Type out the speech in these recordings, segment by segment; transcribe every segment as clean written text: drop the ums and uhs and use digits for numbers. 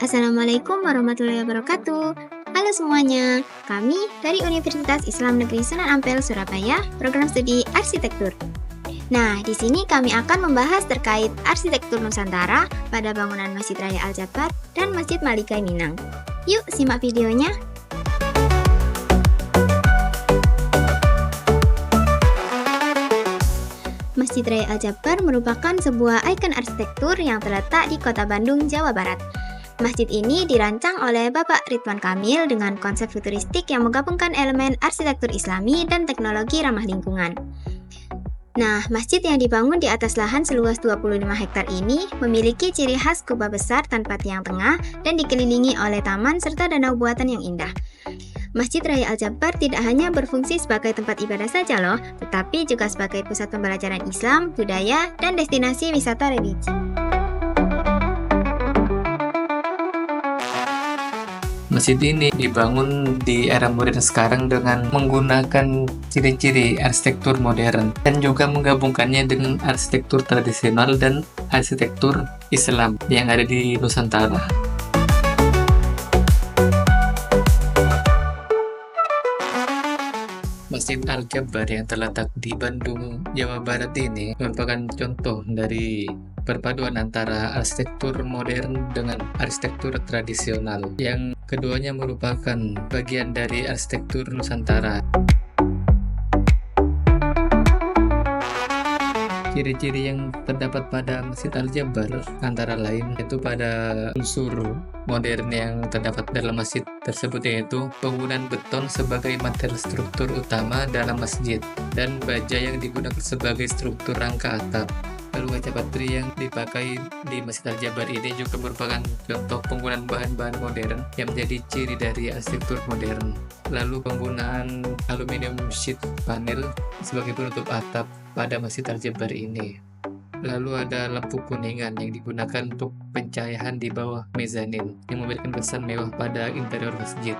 Assalamualaikum warahmatullahi wabarakatuh. Halo semuanya, kami dari Universitas Islam Negeri Sunan Ampel, Surabaya, program studi arsitektur. Nah, di sini kami akan membahas terkait arsitektur Nusantara pada bangunan Masjid Raya Al-Jabar dan Masjid Maligai Minang. Yuk, simak videonya. Masjid Raya Al-Jabar merupakan sebuah ikon arsitektur yang terletak di Kota Bandung, Jawa Barat. Masjid ini dirancang oleh Bapak Ridwan Kamil dengan konsep futuristik yang menggabungkan elemen arsitektur Islami dan teknologi ramah lingkungan. Nah, masjid yang dibangun di atas lahan seluas 25 hektar ini memiliki ciri khas kubah besar tanpa tiang tengah dan dikelilingi oleh taman serta danau buatan yang indah. Masjid Raya Al-Jabar tidak hanya berfungsi sebagai tempat ibadah saja loh, tetapi juga sebagai pusat pembelajaran Islam, budaya, dan destinasi wisata religi. Masjid ini dibangun di era modern sekarang dengan menggunakan ciri-ciri arsitektur modern dan juga menggabungkannya dengan arsitektur tradisional dan arsitektur Islam yang ada di Nusantara. Masjid Al-Jabar yang terletak di Bandung, Jawa Barat ini merupakan contoh dari perpaduan antara arsitektur modern dengan arsitektur tradisional yang keduanya merupakan bagian dari arsitektur Nusantara. Ciri-ciri yang terdapat pada Masjid Al-Jabar antara lain yaitu pada unsur modern yang terdapat dalam masjid tersebut, yaitu penggunaan beton sebagai material struktur utama dalam masjid dan baja yang digunakan sebagai struktur rangka atap. Lalu kaca patri yang dipakai di Masjid Al-Jabar ini juga merupakan contoh penggunaan bahan-bahan modern yang menjadi ciri dari arsitektur modern. Lalu penggunaan aluminium sheet panel sebagai penutup atap pada Masjid Al-Jabar ini. Lalu ada lampu kuningan yang digunakan untuk pencahayaan di bawah mezanin yang memberikan kesan mewah pada interior masjid.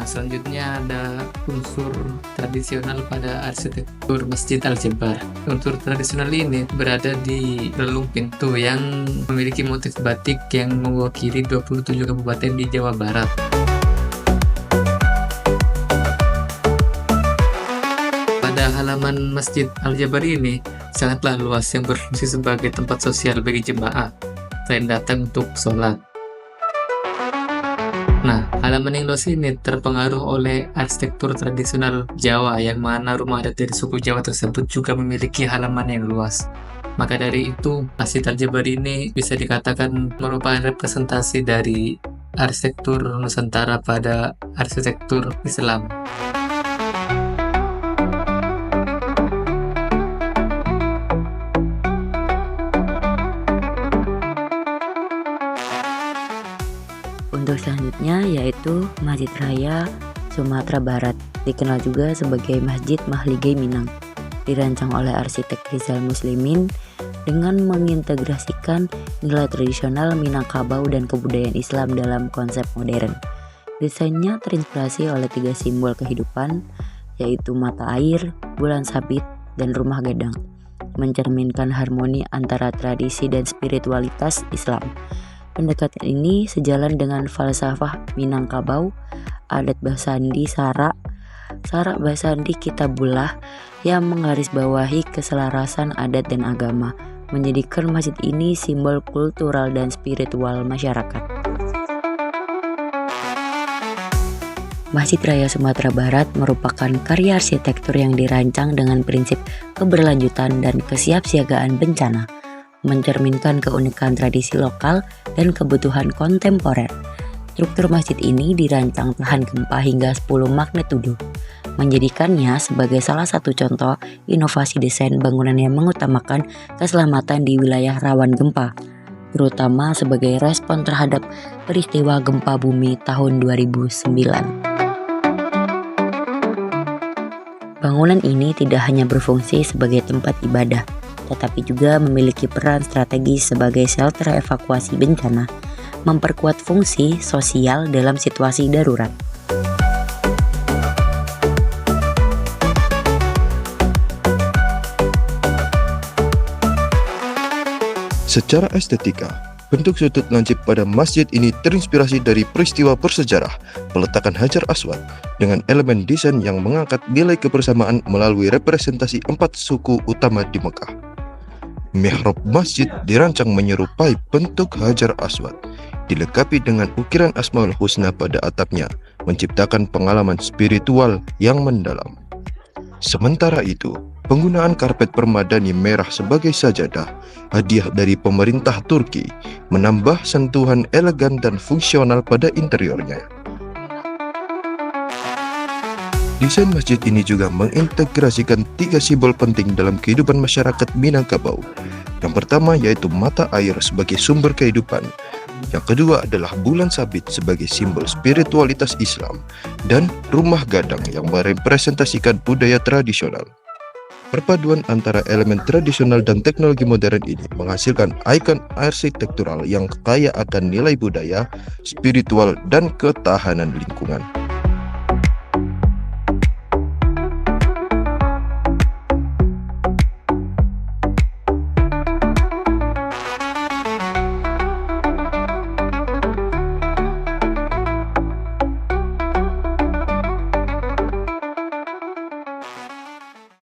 Selanjutnya ada unsur tradisional pada arsitektur Masjid Al-Jabar. Unsur tradisional ini berada di relung pintu yang memiliki motif batik yang mewakili 27 kabupaten di Jawa Barat. Pada halaman Masjid Al-Jabar ini sangatlah luas yang berfungsi sebagai tempat sosial bagi jemaah selain datang untuk sholat. Nah, halaman yang luas ini terpengaruh oleh arsitektur tradisional Jawa yang mana rumah adat dari suku Jawa tersebut juga memiliki halaman yang luas. Maka dari itu, Masjid Al-Jabar ini bisa dikatakan merupakan representasi dari arsitektur Nusantara pada arsitektur Islam. Untuk selanjutnya yaitu Masjid Raya Sumatera Barat, dikenal juga sebagai Masjid Maligai Minang, dirancang oleh arsitek Rizal Muslimin dengan mengintegrasikan nilai tradisional Minangkabau dan kebudayaan Islam dalam konsep modern. Desainnya terinspirasi oleh 3 simbol kehidupan, yaitu mata air, bulan sabit, dan rumah gadang, mencerminkan harmoni antara tradisi dan spiritualitas Islam. Pendekatan ini sejalan dengan falsafah Minangkabau, adat Basandi Sarak Basandi Kitabullah yang menggarisbawahi keselarasan adat dan agama, menjadikan masjid ini simbol kultural dan spiritual masyarakat. Masjid Raya Sumatera Barat merupakan karya arsitektur yang dirancang dengan prinsip keberlanjutan dan kesiapsiagaan bencana, mencerminkan keunikan tradisi lokal dan kebutuhan kontemporer. Struktur masjid ini dirancang tahan gempa hingga 10 magnitudo, menjadikannya sebagai salah satu contoh inovasi desain bangunan yang mengutamakan keselamatan di wilayah rawan gempa, terutama sebagai respon terhadap peristiwa gempa bumi tahun 2009. Bangunan ini tidak hanya berfungsi sebagai tempat ibadah, tetapi juga memiliki peran strategis sebagai shelter evakuasi bencana, memperkuat fungsi sosial dalam situasi darurat. Secara estetika, bentuk sudut lancip pada masjid ini terinspirasi dari peristiwa bersejarah peletakan Hajar Aswad dengan elemen desain yang mengangkat nilai kebersamaan melalui representasi 4 suku utama di Mekah. Mihrab masjid dirancang menyerupai bentuk Hajar Aswad, dilengkapi dengan ukiran Asmaul Husna pada atapnya, menciptakan pengalaman spiritual yang mendalam. Sementara itu, penggunaan karpet permadani merah sebagai sajadah, hadiah dari pemerintah Turki, menambah sentuhan elegan dan fungsional pada interiornya. Desain masjid ini juga mengintegrasikan 3 simbol penting dalam kehidupan masyarakat Minangkabau. Yang pertama yaitu mata air sebagai sumber kehidupan. Yang kedua adalah bulan sabit sebagai simbol spiritualitas Islam. Dan rumah gadang yang merepresentasikan budaya tradisional. Perpaduan antara elemen tradisional dan teknologi modern ini menghasilkan ikon arsitektural yang kaya akan nilai budaya, spiritual, dan ketahanan lingkungan.